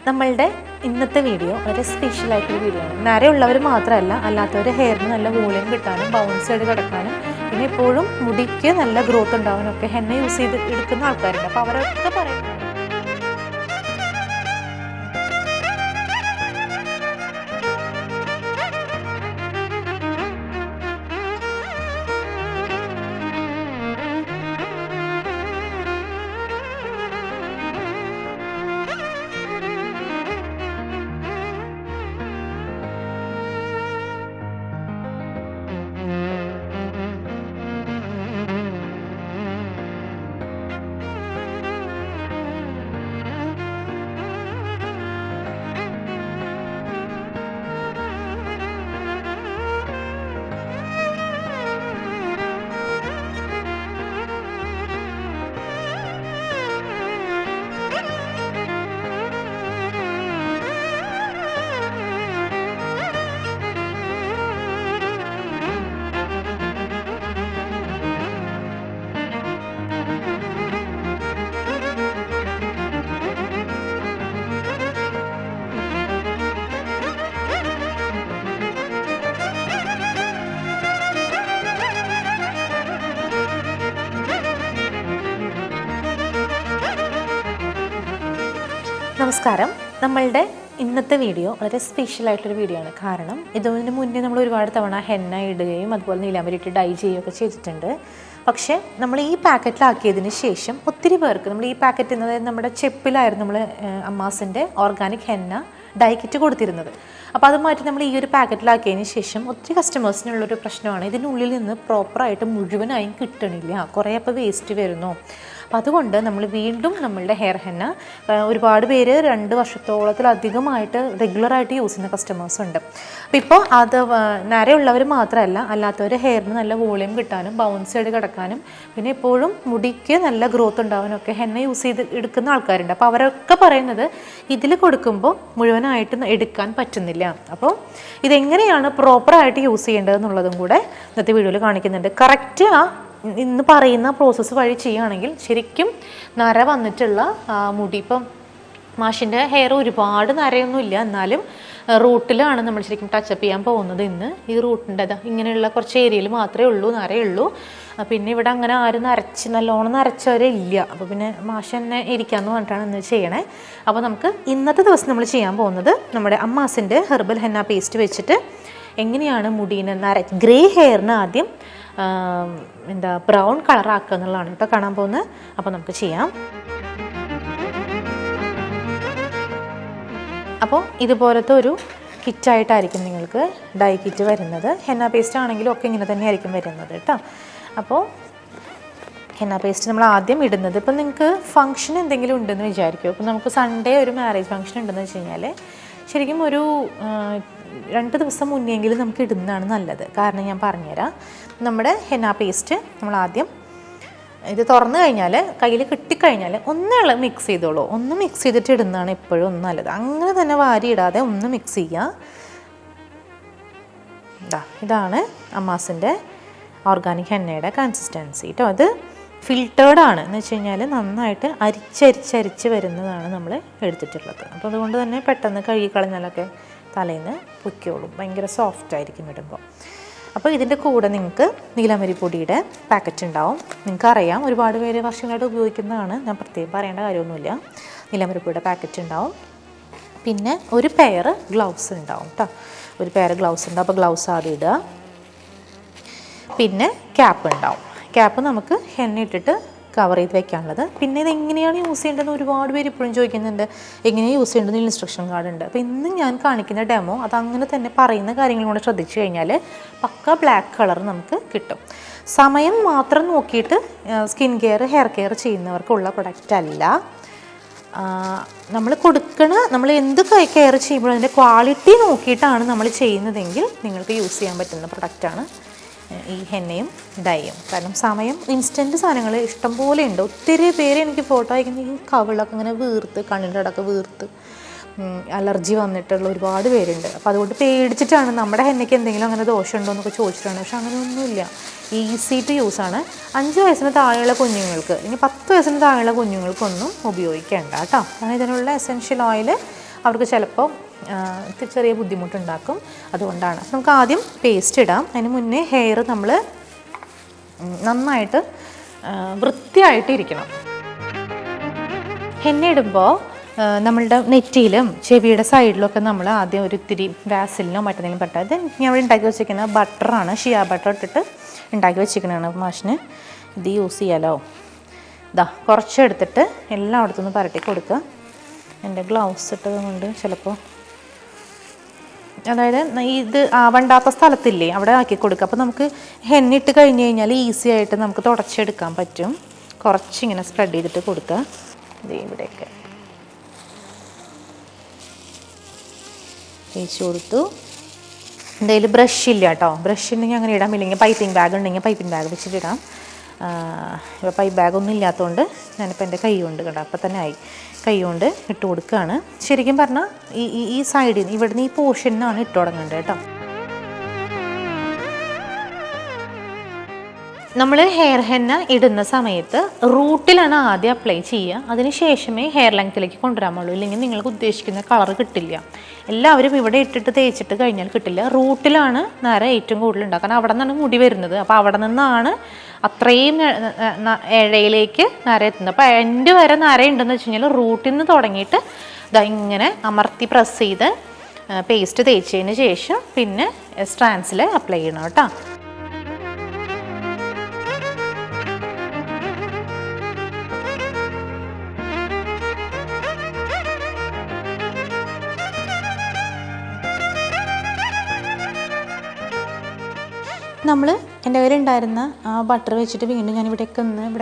നമ്മളുടെ ഇന്നത്തെ വീഡിയോ വളരെ സ്പെഷ്യലായിട്ടൊരു വീഡിയോ ആണ്. നരയുള്ളവർ മാത്രമല്ല, അല്ലാത്തവർ ഹെയറിന് നല്ല വോളിയം കിട്ടാനും ബൗൺസ് ചെയ്ത് കിടക്കാനും പിന്നെ എപ്പോഴും മുടിക്ക് നല്ല ഗ്രോത്ത് ഉണ്ടാവാനൊക്കെ ഹെന്ന യൂസ് ചെയ്ത് എടുക്കുന്ന ആൾക്കാരുണ്ട്. അപ്പോൾ അവരൊക്കെ പറയുന്നത് നമസ്കാരം. നമ്മളുടെ ഇന്നത്തെ വീഡിയോ വളരെ സ്പെഷ്യലായിട്ടൊരു വീഡിയോ ആണ്. കാരണം ഇതിന് മുന്നേ നമ്മൾ ഒരുപാട് തവണ ഹെന്ന ഇടുകയും അതുപോലെ നീലാമ്പരിട്ട് ഡൈ ചെയ്യുകയൊക്കെ ചെയ്തിട്ടുണ്ട്. പക്ഷേ നമ്മൾ ഈ പാക്കറ്റിലാക്കിയതിന് ശേഷം ഒത്തിരി പേർക്ക് നമ്മൾ ഈ പാക്കറ്റ് അതായത് നമ്മുടെ ചെപ്പിലായിരുന്നു നമ്മൾ അമ്മാസിൻ്റെ ഓർഗാനിക് ഹെന്ന ഡൈ കിറ്റ് കൊടുത്തിരുന്നത്. അപ്പോൾ അത് മാറ്റി നമ്മൾ ഈ ഒരു പാക്കറ്റിലാക്കിയതിന് ശേഷം ഒത്തിരി കസ്റ്റമേഴ്സിനുള്ളൊരു പ്രശ്നമാണ്, ഇതിനുള്ളിൽ നിന്ന് പ്രോപ്പറായിട്ട് മുഴുവനായും കിട്ടണില്ല, കുറേ അപ്പോൾ വേസ്റ്റ് വരുന്നു. അപ്പോൾ അതുകൊണ്ട് നമ്മൾ വീണ്ടും നമ്മളുടെ ഹെയർ ഹെന്ന ഒരുപാട് പേര് 2 വർഷത്തോളത്തിലധികമായിട്ട് റെഗുലറായിട്ട് യൂസ് ചെയ്യുന്ന കസ്റ്റമേഴ്സ് ഉണ്ട്. അപ്പോൾ ഇപ്പോൾ അത് നരയുള്ളവർ മാത്രമല്ല, അല്ലാത്തവർ ഹെയറിന് നല്ല വോളിയം കിട്ടാനും ബൗൺസ് ചെയ്ത് കിടക്കാനും പിന്നെ എപ്പോഴും മുടിക്ക് നല്ല ഗ്രോത്ത് ഉണ്ടാവാനൊക്കെ ഹെന്ന യൂസ് ചെയ്ത് എടുക്കുന്ന ആൾക്കാരുണ്ട്. അപ്പോൾ അവരൊക്കെ പറയുന്നത് ഇതിൽ കൊടുക്കുമ്പോൾ മുഴുവനായിട്ട് എടുക്കാൻ പറ്റുന്നില്ല. അപ്പോൾ ഇതെങ്ങനെയാണ് പ്രോപ്പറായിട്ട് യൂസ് ചെയ്യേണ്ടതെന്നുള്ളതും കൂടെ ഇന്നത്തെ വീഡിയോയിൽ കാണിക്കുന്നുണ്ട്. കറക്റ്റ് ഇന്ന് പറയുന്ന പ്രോസസ്സ് വഴി ചെയ്യുകയാണെങ്കിൽ ശരിക്കും നര വന്നിട്ടുള്ള മുടി, ഇപ്പം മാഷിൻ്റെ ഹെയർ ഒരുപാട് നരയൊന്നുമില്ല, എന്നാലും റൂട്ടിലാണ് നമ്മൾ ശരിക്കും ടച്ചപ്പ് ചെയ്യാൻ പോകുന്നത്. ഇന്ന് ഈ റൂട്ടിൻ്റെ ഇങ്ങനെയുള്ള കുറച്ച് ഏരിയയിൽ മാത്രമേ ഉള്ളൂ നരയുള്ളൂ. പിന്നെ ഇവിടെ അങ്ങനെ ആരും നല്ലോണം നരച്ചവരെ ഇല്ല. അപ്പോൾ പിന്നെ മാഷ് തന്നെ ഇരിക്കാമെന്ന് പറഞ്ഞിട്ടാണ് ഇന്ന് ചെയ്യണേ. അപ്പോൾ നമുക്ക് ഇന്നത്തെ ദിവസം നമ്മൾ ചെയ്യാൻ പോകുന്നത് നമ്മുടെ അമ്മാസിൻ്റെ ഹെർബൽ ഹെന്ന പേസ്റ്റ് വെച്ചിട്ട് എങ്ങനെയാണ് മുടീനെ ഗ്രേ ഹെയറിന് ആദ്യം ബ്രൗൺ കളറാക്കുക എന്നുള്ളതാണ് ഇപ്പോൾ കാണാൻ പോകുന്നത്. അപ്പോൾ നമുക്ക് ചെയ്യാം. അപ്പോൾ ഇതുപോലത്തെ ഒരു കിറ്റായിട്ടായിരിക്കും നിങ്ങൾക്ക് ഡൈ കിറ്റ് വരുന്നത്. ഹെന്ന പേസ്റ്റ് ആണെങ്കിലും ഒക്കെ ഇങ്ങനെ തന്നെ ആയിരിക്കും വരുന്നത് കേട്ടോ. അപ്പോൾ ഹെന്ന പേസ്റ്റ് നമ്മൾ ആദ്യം ഇടുന്നത്, ഇപ്പം നിങ്ങൾക്ക് ഫംഗ്ഷൻ എന്തെങ്കിലും ഉണ്ടെന്ന് വിചാരിക്കും. അപ്പോൾ നമുക്ക് സൺഡേ ഒരു മാരേജ് ഫംഗ്ഷൻ ഉണ്ടെന്ന് വെച്ച് കഴിഞ്ഞാൽ ശരിക്കും ഒരു 2 ദിവസം മുന്നെങ്കിലും നമുക്ക് ഇടുന്നതാണ് നല്ലത്. കാരണം ഞാൻ പറഞ്ഞുതരാം. നമ്മുടെ ഹെന്ന പേസ്റ്റ് നമ്മൾ ആദ്യം ഇത് തുറന്നു കഴിഞ്ഞാൽ കയ്യിൽ കിട്ടിക്കഴിഞ്ഞാൽ ഒന്ന് മിക്സ് ചെയ്തോളൂ. ഒന്ന് മിക്സ് ചെയ്തിട്ട് ഇടുന്നതാണ് എപ്പോഴും ഒന്ന് നല്ലത്. അങ്ങനെ തന്നെ വാരി ഇടാതെ ഒന്ന് മിക്സ് ചെയ്യുക. ഇതാണ് അമ്മാസിൻ്റെ ഓർഗാനിക് ഹെന്നയുടെ കൺസിസ്റ്റൻസി കേട്ടോ. അത് ഫിൽറ്റേർഡാണ് എന്ന് വെച്ച് കഴിഞ്ഞാൽ നന്നായിട്ട് അരിച്ചരിച്ചരിച്ച് വരുന്നതാണ് നമ്മൾ എടുത്തിട്ടുള്ളത്. അപ്പോൾ അതുകൊണ്ട് തന്നെ പെട്ടെന്ന് കഴുകിക്കളഞ്ഞാലൊക്കെ തലേന്ന് പൊയ്ക്കോളും, ഭയങ്കര സോഫ്റ്റായിരിക്കും ഇടുമ്പോൾ. അപ്പോൾ ഇതിൻ്റെ കൂടെ നിങ്ങൾക്ക് നീലമരിപ്പൊടിയുടെ പാക്കറ്റ് ഉണ്ടാവും. നിങ്ങൾക്കറിയാം, ഒരുപാട് പേര് വർഷങ്ങളായിട്ട് ഉപയോഗിക്കുന്നതാണ്, ഞാൻ പ്രത്യേകം പറയേണ്ട കാര്യമൊന്നുമില്ല. നീലമരിപ്പൊടിയുടെ പാക്കറ്റ് ഉണ്ടാവും. പിന്നെ ഒരു പെയർ ഗ്ലൗസ് ഉണ്ടാവും കേട്ടോ. ഒരു പെയർ ഗ്ലൗസ് ഉണ്ടാവും. അപ്പോൾ ഗ്ലൗസ് ആദ്യം ഇടുക. പിന്നെ ക്യാപ്പ് ഉണ്ടാവും. ക്യാപ്പ് നമുക്ക് ഹെന്ന ഇട്ടിട്ട് കവർ ചെയ്ത് വെക്കാനുള്ളത്. പിന്നെ ഇത് എങ്ങനെയാണ് യൂസ് ചെയ്യേണ്ടതെന്ന് ഒരുപാട് പേര് ഇപ്പോഴും ചോദിക്കുന്നുണ്ട്. എങ്ങനെയാണ് യൂസ് ചെയ്യേണ്ടതെന്ന് ഇൻസ്ട്രക്ഷൻ കാർഡ് ഉണ്ട്. അപ്പോൾ ഇന്ന് ഞാൻ കാണിക്കുന്ന ഡെമോ അതങ്ങനെ തന്നെ പറയുന്ന കാര്യങ്ങൾ കൊണ്ട് ശ്രദ്ധിച്ചു കഴിഞ്ഞാൽ പക്ക ബ്ലാക്ക് കളർ നമുക്ക് കിട്ടും. സമയം മാത്രം നോക്കിയിട്ട് സ്കിൻ കെയർ ഹെയർ കെയർ ചെയ്യുന്നവർക്കുള്ള പ്രൊഡക്റ്റ് അല്ല. നമ്മൾ എന്ത് കെയർ ചെയ്യുമ്പോഴും അതിൻ്റെ ക്വാളിറ്റി നോക്കിയിട്ടാണ് നമ്മൾ ചെയ്യുന്നതെങ്കിൽ നിങ്ങൾക്ക് യൂസ് ചെയ്യാൻ പറ്റുന്ന പ്രൊഡക്റ്റാണ് ഈ ഹെന്നയും ഡൈയും. കാരണം സമയം ഇൻസ്റ്റൻറ്റ് സാധനങ്ങൾ ഇഷ്ടംപോലെ ഉണ്ട്. ഒത്തിരി പേര് എനിക്ക് ഫോട്ടോ അയക്കുന്ന ഈ കവിളൊക്കെ ഇങ്ങനെ വീർത്ത്, കണ്ണിൻ്റെ ഇടക്ക് വീർത്ത് അലർജി വന്നിട്ടുള്ള ഒരുപാട് പേരുണ്ട്. അപ്പോൾ അതുകൊണ്ട് പേടിച്ചിട്ടാണ് നമ്മുടെ ഹെന്നയ്ക്ക് എന്തെങ്കിലും അങ്ങനെ ദോഷമുണ്ടോ എന്നൊക്കെ ചോദിച്ചിട്ടാണ്. പക്ഷെ അങ്ങനെയൊന്നുമില്ല, ഈസി ടു യൂസാണ്. 5 വയസ്സിന് താഴെയുള്ള കുഞ്ഞുങ്ങൾക്ക്, ഇനി 10 വയസ്സിന് താഴെയുള്ള കുഞ്ഞുങ്ങൾക്കൊന്നും ഉപയോഗിക്കേണ്ട കേട്ടോ. കാരണം ഇതിനുള്ള എസെൻഷ്യൽ ഓയിൽ അവർക്ക് ചിലപ്പോൾ ചെറിയ ബുദ്ധിമുട്ടുണ്ടാക്കും. അതുകൊണ്ടാണ് നമുക്ക് ആദ്യം പേസ്റ്റ് ഇടാം. അതിന് മുന്നേ ഹെയർ നമ്മൾ നന്നായിട്ട് വൃത്തിയായിട്ട് ഇരിക്കണം. ഹെന്ന ഇടുമ്പോൾ നമ്മളുടെ നെറ്റിയിലും ചെവിയുടെ സൈഡിലൊക്കെ നമ്മൾ ആദ്യം ഒരു ഇത്തിരി വാസലിനോ മറ്റെന്തെങ്കിലും പറ്റാം. ഇത് ഞാൻ ഇവിടെ ഉണ്ടാക്കി വെച്ചിരിക്കുന്ന ബട്ടറാണ്, ഷിയ ബട്ടർ ഇട്ടിട്ട് ഉണ്ടാക്കി വെച്ചിരിക്കുന്നതാണ്. മാഷിന് ഇത് യൂസ് ചെയ്യാലോ. ഇതാ കുറച്ചെടുത്തിട്ട് എല്ലായിടത്തുനിന്ന് പരട്ടി കൊടുക്കുക. എൻ്റെ ഗ്ലൗസ് ഇട്ടത് കൊണ്ട് ചിലപ്പോൾ അതായത് ഇത് ആവണ്ടാത്ത സ്ഥലത്തില്ലേ അവിടെ ആക്കി കൊടുക്കുക. അപ്പോൾ നമുക്ക് ഹെന്ന ഇട്ട് കഴിഞ്ഞ് കഴിഞ്ഞാൽ ഈസി ആയിട്ട് നമുക്ക് തുടച്ചെടുക്കാൻ പറ്റും. കുറച്ചിങ്ങനെ സ്പ്രെഡ് ചെയ്തിട്ട് കൊടുക്കുക. ഇത് ഇവിടെയൊക്കെ തേച്ച് കൊടുത്തു. എന്തായാലും ബ്രഷ് ഇല്ല കേട്ടോ. ബ്രഷ് ഉണ്ടെങ്കിൽ അങ്ങനെ ഇടാം, ഇല്ലെങ്കിൽ പൈപ്പിംഗ് ബാഗ് ഉണ്ടെങ്കിൽ പൈപ്പിംഗ് ബാഗ് വെച്ചിട്ട് ഇടാം. ഇപ്പോൾ പൈപ്പ് ബാഗൊന്നും ഇല്ലാത്തതുകൊണ്ട് ഞാനിപ്പോൾ എൻ്റെ കൈ കൊണ്ട് കേട്ടോ അപ്പം തന്നെ ആയി കൈ കൊണ്ട് ഇട്ട് കൊടുക്കുകയാണ്. ശരിക്കും പറഞ്ഞാൽ ഈ സൈഡിൽ നിന്ന് ഇവിടുന്ന് ഈ പോർഷനിലാണ് ഇട്ട് തുടങ്ങേണ്ടത് കേട്ടോ. നമ്മൾ ഹെയർ ഹെന്ന ഇടുന്ന സമയത്ത് റൂട്ടിലാണ് ആദ്യം അപ്ലൈ ചെയ്യുക. അതിന് ശേഷമേ ഹെയർ ലെങ്ത്തിലേക്ക് കൊണ്ടുവരാൻ പാടുള്ളൂ, ഇല്ലെങ്കിൽ നിങ്ങൾക്ക് ഉദ്ദേശിക്കുന്ന കളർ കിട്ടില്ല. എല്ലാവരും ഇവിടെ ഇട്ടിട്ട് തേച്ചിട്ട് കഴിഞ്ഞാൽ കിട്ടില്ല. റൂട്ടിലാണ് നര ഏറ്റവും കൂടുതൽ ഉണ്ടാക്കുക, കാരണം അവിടെ നിന്നാണ് മുടി വരുന്നത്. അപ്പോൾ അവിടെ നിന്നാണ് അത്രയും ഇഴയിലേക്ക് നര എത്തുന്നത്. അപ്പോൾ എൻ്റെ വരെ നര ഉണ്ടെന്ന് വെച്ച് കഴിഞ്ഞാൽ റൂട്ടിൽ നിന്ന് തുടങ്ങിയിട്ട് ഇതാ ഇങ്ങനെ അമർത്തി പ്രസ് ചെയ്ത് പേസ്റ്റ് തേച്ചതിന് ശേഷം പിന്നെ സ്ട്രാൻഡ്സിൽ അപ്ലൈ ചെയ്യണം കേട്ടോ. നമ്മൾ എൻ്റെ കയ്യിലുണ്ടായിരുന്ന ആ ബട്ടർ വെച്ചിട്ട് വീണ്ടും ഞാൻ ഇവിടേക്ക്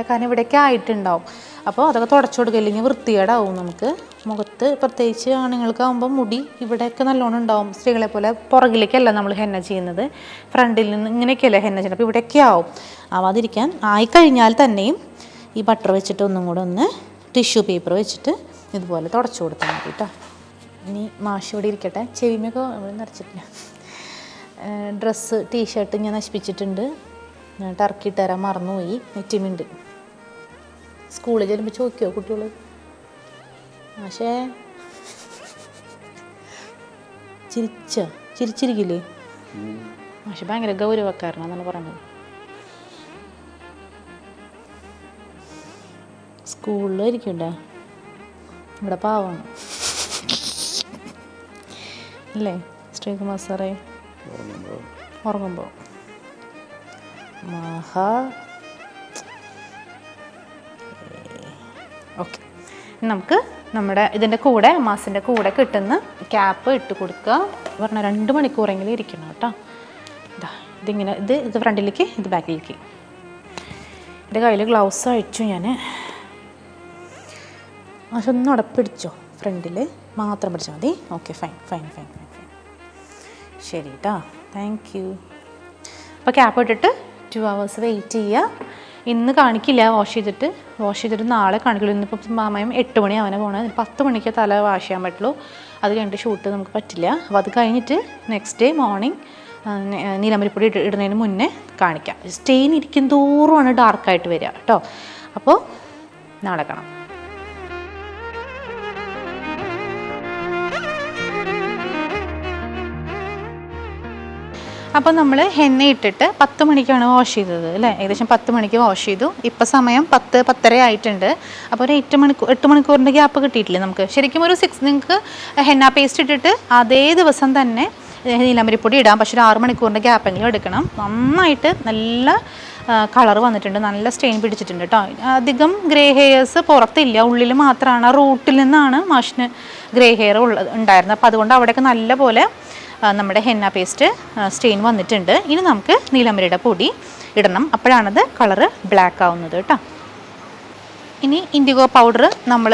കാരണം ഇവിടേക്ക് ആയിട്ടുണ്ടാവും. അപ്പോൾ അതൊക്കെ തുടച്ചു കൊടുക്കുക, ഇല്ലെങ്കിൽ വൃത്തികേടാവും നമുക്ക്. മുഖത്ത് പ്രത്യേകിച്ച് ആണുങ്ങൾക്കാവുമ്പോൾ മുടി ഇവിടെയൊക്കെ നല്ലോണം ഉണ്ടാവും. സ്ത്രീകളെ പോലെ പുറകിലേക്കല്ല നമ്മൾ ഹെന്ന ചെയ്യുന്നത്, ഫ്രണ്ടിൽ നിന്ന് ഇങ്ങനെയൊക്കെയല്ല ഹെന്ന ചെയ്യുന്നത്. അപ്പോൾ ഇവിടെയൊക്കെ ആവും. ആവാതിരിക്കാൻ ആയിക്കഴിഞ്ഞാൽ തന്നെയും ഈ ബട്ടർ വെച്ചിട്ട് ഒന്നും കൂടെ ഒന്ന് ടിഷ്യൂ പേപ്പർ വെച്ചിട്ട് ഇതുപോലെ തുടച്ചു കൊടുത്താൽ മതി കേട്ടോ. ഇനി മാഷ് ഇവിടെ ഇരിക്കട്ടെ. ചെവിമൊക്കെ ഇവിടെ നിറച്ചിട്ടില്ല. ഡ്രസ്സ് ടീഷർട്ട് ഞാൻ നശിപ്പിച്ചിട്ടുണ്ട്. ഞാൻ ടർക്കി തരാൻ മറന്നുപോയി. നെറ്റിമുണ്ട്. സ്കൂളിൽ ചെല്ലുമ്പോൾ ചോദിക്കുമോ കുട്ടികൾ, പക്ഷേ ചിരിച്ചിരിക്കില്ലേ? പക്ഷെ ഭയങ്കര ഗൗരവക്കാരനാണെന്നാണ് പറയുന്നത്. സ്കൂളിലായിരിക്കണ്ടേ, ഇവിടെ പാവമാണ് അല്ലേ ശ്രീകുമാർ സാറേ? ഉറങ്ങുമ്പോൾ ഓക്കെ. നമുക്ക് നമ്മുടെ ഇതിൻ്റെ കൂടെ മാസിൻ്റെ കൂടെ കിട്ടുന്ന ക്യാപ്പ് ഇട്ട് കൊടുക്കുക. പറഞ്ഞാൽ 2 മണിക്കൂറെങ്കിലും ഇരിക്കണം കേട്ടോ. ഇതിങ്ങനെ ഇത് ഫ്രണ്ടിലേക്ക്, ഇത് ബാക്കിലേക്ക്. എൻ്റെ കയ്യിൽ ഗ്ലൗസ് അഴിച്ചു ഞാൻ. അതൊന്നും പിടിച്ചോ, ഫ്രണ്ടിൽ മാത്രം പിടിച്ചാൽ മതി. Okay, fine fine fine fine fine ശരി കേട്ടോ, താങ്ക് യു. അപ്പോൾ ക്യാപ്പ് ഇട്ടിട്ട് 2 hours വെയിറ്റ് ചെയ്യുക. ഇന്ന് കാണിക്കില്ല വാഷ് ചെയ്തിട്ട് നാളെ കാണിക്കുള്ളൂ. ഇന്നിപ്പോൾ സമയം 8 മണി അവനെ പോകണത്. 10 മണിക്ക് തല വാഷ് ചെയ്യാൻ പറ്റുള്ളൂ. അത് കഴിഞ്ഞിട്ട് ഷൂട്ട് നമുക്ക് പറ്റില്ല. അപ്പോൾ അത് കഴിഞ്ഞിട്ട് നെക്സ്റ്റ് ഡേ മോർണിംഗ് നീലമരിപ്പൊടി ഇടുന്നതിന് മുന്നേ കാണിക്കാം. സ്റ്റെയിൻ ഇരിക്കും തോറുമാണ് ഡാർക്കായിട്ട് വരിക കേട്ടോ. അപ്പോൾ നാളെ കാണാം. അപ്പോൾ നമ്മൾ ഹെന്ന ഇട്ടിട്ട് 10 മണിക്കാണ് വാഷ് ചെയ്തത് അല്ലേ? ഏകദേശം 10 മണിക്ക് വാഷ് ചെയ്തു. ഇപ്പോൾ സമയം 10-10:30 ആയിട്ടുണ്ട്. അപ്പോൾ ഒരു 8 മണിക്കൂറിൻ്റെ ഗ്യാപ്പ് കിട്ടിയിട്ടില്ലേ നമുക്ക്? ശരിക്കും ഒരു 6 നിങ്ങൾക്ക് ഹെന്ന പേസ്റ്റ് ഇട്ടിട്ട് അതേ ദിവസം തന്നെ നീലമരിപ്പൊടി ഇടാം. പക്ഷേ ഒരു 6 മണിക്കൂറിൻ്റെ ഗ്യാപ്പെങ്കിലും എടുക്കണം. നന്നായിട്ട് നല്ല കളർ വന്നിട്ടുണ്ട്, നല്ല സ്റ്റെയിൻ പിടിച്ചിട്ടുണ്ട് കേട്ടോ. അധികം ഗ്രേ ഹെയർസ് പുറത്തില്ല, ഉള്ളിൽ മാത്രമാണ്. റൂട്ടിൽ നിന്നാണ് മാഷിന് ഗ്രേ ഹെയർ ഉണ്ടായിരുന്നത്. അപ്പോൾ അതുകൊണ്ട് അവിടെയൊക്കെ നല്ല പോലെ നമ്മുടെ ഹെന്ന പേസ്റ്റ് സ്റ്റെയിൻ വന്നിട്ടുണ്ട്. ഇനി നമുക്ക് നീലമരിയുടെ പൊടി ഇടണം, അപ്പോഴാണത് കളറ് ബ്ലാക്ക് ആവുന്നത് കേട്ടോ. ഇനി ഇൻഡിഗോ പൗഡർ നമ്മൾ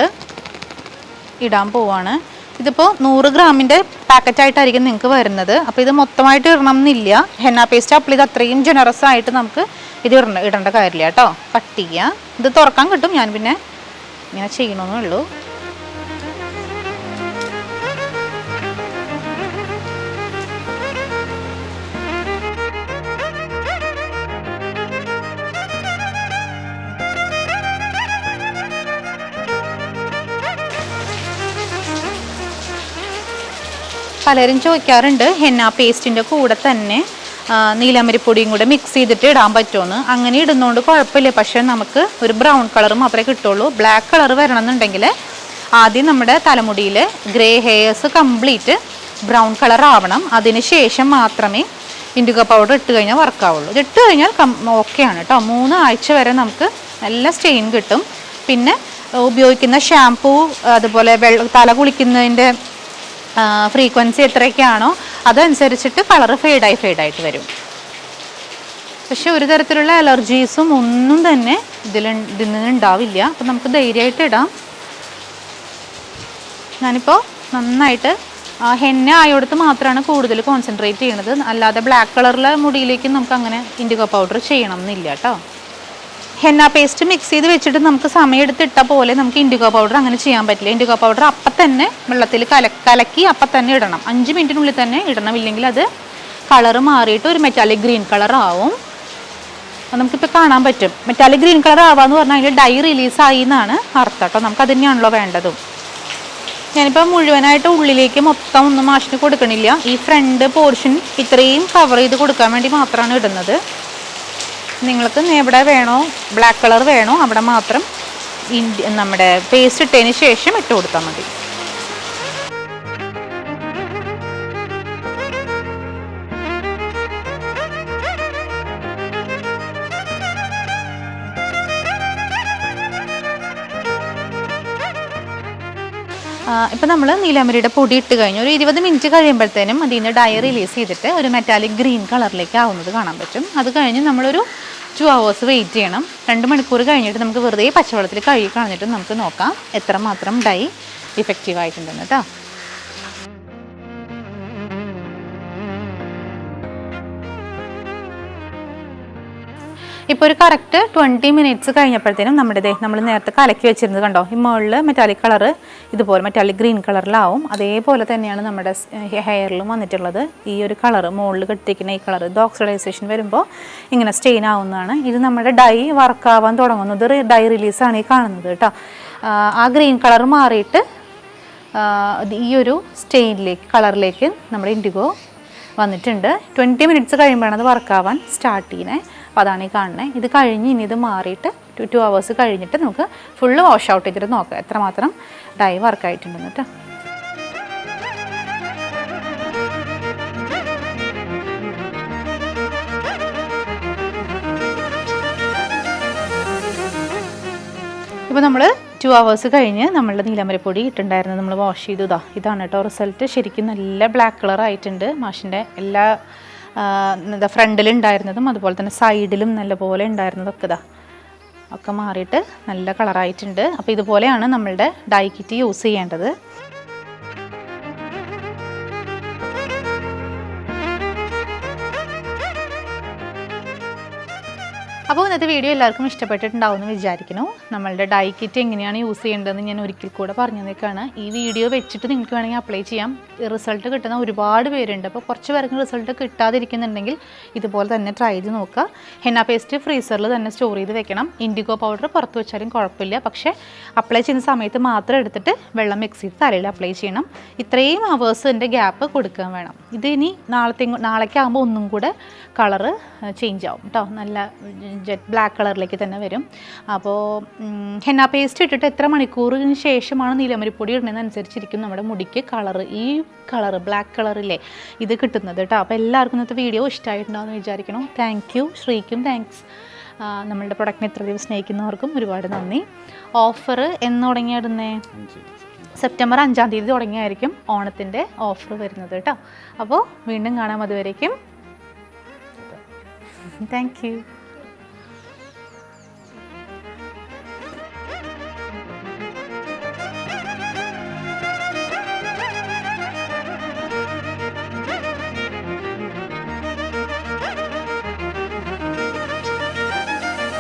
ഇടാൻ പോവാണ്. ഇതിപ്പോൾ 100 ഗ്രാമിൻ്റെ പാക്കറ്റായിട്ടായിരിക്കും നിങ്ങൾക്ക് വരുന്നത്. അപ്പോൾ ഇത് മൊത്തമായിട്ട് ഇടണം എന്നില്ല. ഹെന്ന പേസ്റ്റ് അപ്ലൈ ചെയ്ത് അത്രയും ജനറസ് ആയിട്ട് നമുക്ക് ഇത് ഇടേണ്ട കാര്യമില്ല കേട്ടോ. കട്ട് ചെയ്യുക. ഇത് തുറക്കാൻ കിട്ടും, ഞാൻ പിന്നെ ഇങ്ങനെ ചെയ്യണമെന്നേ ഉള്ളൂ. പലരും ചോദിക്കാറുണ്ട് ഹെന്ന പേസ്റ്റിൻ്റെ കൂടെ തന്നെ നീലമരിപ്പൊടിയും കൂടെ മിക്സ് ചെയ്തിട്ട് ഇടാൻ പറ്റുമെന്ന്. അങ്ങനെ ഇടുന്നതുകൊണ്ട് കുഴപ്പമില്ല. പക്ഷേ നമുക്ക് ഒരു ബ്രൗൺ കളർ മാത്രമേ കിട്ടുള്ളൂ. ബ്ലാക്ക് കളർ വരണമെന്നുണ്ടെങ്കിൽ ആദ്യം നമ്മുടെ തലമുടിയിൽ grey hairs complete brown colour ആവണം. അതിന് ശേഷം മാത്രമേ ഇൻഡിഗോ പൗഡർ ഇട്ട് കഴിഞ്ഞാൽ വർക്കാവുള്ളൂ. ഇത് ഇട്ട് കഴിഞ്ഞാൽ ഓക്കെയാണ് കേട്ടോ. 3 ആഴ്ച വരെ നമുക്ക് നല്ല സ്റ്റെയിൻ കിട്ടും. പിന്നെ ഉപയോഗിക്കുന്ന ഷാംപൂ അതുപോലെ തല കുളിക്കുന്നതിൻ്റെ ഫ്രീക്വൻസി എത്രയൊക്കെയാണോ അതനുസരിച്ചിട്ട് കളറ് ഫെയ്ഡായിട്ട് വരും. പക്ഷെ ഒരു തരത്തിലുള്ള അലർജീസും ഒന്നും തന്നെ ഇതിൽ നിന്ന് ഉണ്ടാവില്ല. അപ്പം നമുക്ക് ധൈര്യമായിട്ട് ഇടാം. ഞാനിപ്പോൾ നന്നായിട്ട് ഹെന്ന ആയോടത്ത് മാത്രമാണ് കൂടുതൽ കോൺസെൻട്രേറ്റ് ചെയ്യണത്. അല്ലാതെ ബ്ലാക്ക് കളറിലെ മുടിയിലേക്ക് നമുക്ക് അങ്ങനെ ഇൻഡിഗോ പൗഡർ ചെയ്യണം എന്നില്ല കേട്ടോ. ഹെന്ന പേസ്റ്റ് മിക്സ് ചെയ്ത് വെച്ചിട്ട് നമുക്ക് സമയം എടുത്തിട്ട പോലെ നമുക്ക് ഇൻഡിഗോ പൗഡർ അങ്ങനെ ചെയ്യാൻ പറ്റില്ല. ഇൻഡിഗോ പൗഡർ അപ്പം തന്നെ വെള്ളത്തിൽ കലക്കി അപ്പം തന്നെ ഇടണം. 5 മിനിറ്റിനുള്ളിൽ തന്നെ ഇടണം. ഇല്ലെങ്കിൽ അത് കളറ് മാറിയിട്ട് ഒരു മെറ്റാലിക് ഗ്രീൻ കളർ ആവും. അത് നമുക്കിപ്പോൾ കാണാൻ പറ്റും. മെറ്റാലിക് ഗ്രീൻ കളർ ആവാന്ന് പറഞ്ഞാൽ അതിൽ ഡൈ റിലീസായി എന്നാണ് അർത്ഥം കേട്ടോ. നമുക്ക് അത് തന്നെയാണല്ലോ വേണ്ടതും. ഞാനിപ്പോൾ മുഴുവനായിട്ട് ഉള്ളിലേക്ക് മൊത്തം ഒന്നും മാഷിന് കൊടുക്കണില്ല. ഈ ഫ്രണ്ട് പോർഷൻ ഇത്രയും കവർ ചെയ്ത് കൊടുക്കാൻ വേണ്ടി മാത്രമാണ് ഇടുന്നത്. നിങ്ങൾക്ക് എവിടെ വേണോ ബ്ലാക്ക് കളർ വേണോ അവിടെ മാത്രം നമ്മുടെ പേസ്റ്റ് ഇട്ടതിന് ശേഷം ഇട്ട് കൊടുത്താൽ മതി. ഇപ്പം നമ്മൾ നീലാമരിയുടെ പൊടി ഇട്ട് കഴിഞ്ഞ് ഒരു 20 മിനിറ്റ് കഴിയുമ്പോഴത്തേനും അതിൽ നിന്ന് ഡൈ റിലീസ് ചെയ്തിട്ട് ഒരു മെറ്റാലിക് ഗ്രീൻ കളറിലേക്ക് ആവുന്നത് കാണാൻ പറ്റും. അത് കഴിഞ്ഞ് നമ്മളൊരു 2 hours വെയിറ്റ് ചെയ്യണം. 2 മണിക്കൂർ കഴിഞ്ഞിട്ട് നമുക്ക് വെറുതെ പച്ചവെള്ളത്തിൽ കഴുകി കളഞ്ഞിട്ട് നമുക്ക് നോക്കാം എത്രമാത്രം ഡൈ ഇഫക്റ്റീവ് ആയിട്ടുണ്ടെന്ന് കേട്ടോ. ഇപ്പോൾ ഒരു കറക്റ്റ് 20 മിനിറ്റ്സ് കഴിഞ്ഞപ്പോഴത്തേനും നമ്മൾ നേരത്തെ കലക്കി വെച്ചിരുന്നത് കണ്ടോ, ഈ മുകളിൽ മെറ്റാലിക് കളറ് ഇതുപോലെ മെറ്റാലിക് ഗ്രീൻ കളറിലാവും. അതേപോലെ തന്നെയാണ് നമ്മുടെ ഹെയറിലും വന്നിട്ടുള്ളത്. ഈ ഒരു കളറ് മുകളിൽ കെട്ടിയിരിക്കുന്ന ഈ കളർ ഇത് ഓക്സിഡൈസേഷൻ വരുമ്പോൾ ഇങ്ങനെ സ്റ്റെയിൻ ആവുന്നതാണ്. ഇത് നമ്മുടെ ഡൈ വർക്കാവാൻ തുടങ്ങുന്നത് ഡൈ റിലീസാണ് ഈ കാണുന്നത് കേട്ടോ. ആ ഗ്രീൻ കളർ മാറിയിട്ട് ഈ ഒരു കളറിലേക്ക് നമ്മുടെ ഇൻഡിഗോ വന്നിട്ടുണ്ട്. 20 മിനിറ്റ്സ് കഴിയുമ്പോഴാണ് അത് വർക്കാവാൻ സ്റ്റാർട്ട് ചെയ്യുന്നത്. അപ്പോൾ അതാണ് ഈ കാണുന്നത്. ഇത് കഴിഞ്ഞ് ഇനി ഇത് മാറിയിട്ട് 2 hours കഴിഞ്ഞിട്ട് നമുക്ക് ഫുള്ള് വാഷ് ഔട്ട് ചെയ്തിട്ട് നോക്കാം എത്രമാത്രം ഡൈ വർക്കായിട്ടുണ്ടെന്ന് കേട്ടോ. ഇപ്പോൾ നമ്മൾ 2 hours കഴിഞ്ഞ് നമ്മളുടെ നീലമരിപ്പൊടി ഇട്ടുണ്ടായിരുന്നത് നമ്മൾ വാഷ് ചെയ്തു. ഇതാണ് കേട്ടോ റിസൾട്ട്. ശരിക്കും നല്ല ബ്ലാക്ക് കളർ ആയിട്ടുണ്ട്. മാഷിൻ്റെ എല്ലാ ഫ്രണ്ടിലുണ്ടായിരുന്നതും അതുപോലെ തന്നെ സൈഡിലും നല്ലപോലെ ഉണ്ടായിരുന്നതൊക്കെ ഒക്കെ മാറിയിട്ട് നല്ല കളറായിട്ടുണ്ട്. അപ്പോൾ ഇതുപോലെയാണ് നമ്മളുടെ ഡൈ കിറ്റ് യൂസ് ചെയ്യേണ്ടത്. അപ്പോൾ ഇന്നത്തെ വീഡിയോ എല്ലാവർക്കും ഇഷ്ടപ്പെട്ടിട്ടുണ്ടാവുമെന്ന് വിചാരിക്കുന്നു. നമ്മളുടെ ഡൈ കിറ്റ് എങ്ങനെയാണ് യൂസ് ചെയ്യേണ്ടതെന്ന് ഞാൻ ഒരിക്കൽ കൂടെ പറഞ്ഞതേക്കാണ്. ഈ വീഡിയോ വെച്ചിട്ട് നിങ്ങൾക്ക് വേണമെങ്കിൽ അപ്ലൈ ചെയ്യാം. റിസൾട്ട് കിട്ടുന്ന ഒരുപാട് പേരുണ്ട്. അപ്പോൾ കുറച്ച് പേർക്ക് റിസൾട്ട് കിട്ടാതിരിക്കുന്നുണ്ടെങ്കിൽ ഇതുപോലെ തന്നെ ട്രൈ ചെയ്ത് നോക്കുക. ഹെന്ന പേസ്റ്റ് ഫ്രീസറിൽ തന്നെ സ്റ്റോർ ചെയ്ത് വെക്കണം. ഇൻഡിഗോ പൗഡർ പുറത്ത് വെച്ചാലും കുഴപ്പമില്ല. പക്ഷേ അപ്ലൈ ചെയ്യുന്ന സമയത്ത് മാത്രം എടുത്തിട്ട് വെള്ളം മിക്സ് ചെയ്ത് തലയിൽ അപ്ലൈ ചെയ്യണം. ഇത്രയും അവേഴ്സിൻ്റെ ഗ്യാപ്പ് കൊടുക്കാൻ വേണം. ഇത് ഇനി നാളേക്കാകുമ്പോൾ ഒന്നും കൂടെ കളറ് ചേഞ്ച് ആവും കേട്ടോ. നല്ല ജെറ്റ് ബ്ലാക്ക് കളറിലേക്ക് തന്നെ വരും. അപ്പോൾ ഹെന്ന പേസ്റ്റ് ഇട്ടിട്ട് എത്ര മണിക്കൂറിന് ശേഷമാണ് നീലമരിപ്പൊടി ഇടുന്നതനുസരിച്ചിരിക്കും നമ്മുടെ മുടിക്ക് കളറ് ഈ കളറ് ബ്ലാക്ക് കളറില്ലേ ഇത് കിട്ടുന്നത് കേട്ടോ. അപ്പോൾ എല്ലാവർക്കും ഇന്നത്തെ വീഡിയോ ഇഷ്ടമായിട്ടുണ്ടാവുമെന്ന് വിചാരിക്കണം. Thank you. ശ്രീക്കും താങ്ക്സ്. നമ്മളുടെ പ്രൊഡക്റ്റിനെ ഇത്ര ദിവസം സ്നേഹിക്കുന്നവർക്കും ഒരുപാട് നന്ദി. ഓഫർ എന്ന് തുടങ്ങിയിടുന്നേ സെപ്റ്റംബർ 5-ാം തീയതി തുടങ്ങിയായിരിക്കും ഓണത്തിൻ്റെ ഓഫർ വരുന്നത് കേട്ടോ. അപ്പോൾ വീണ്ടും കാണാം. അതുവരേക്കും താങ്ക് യു.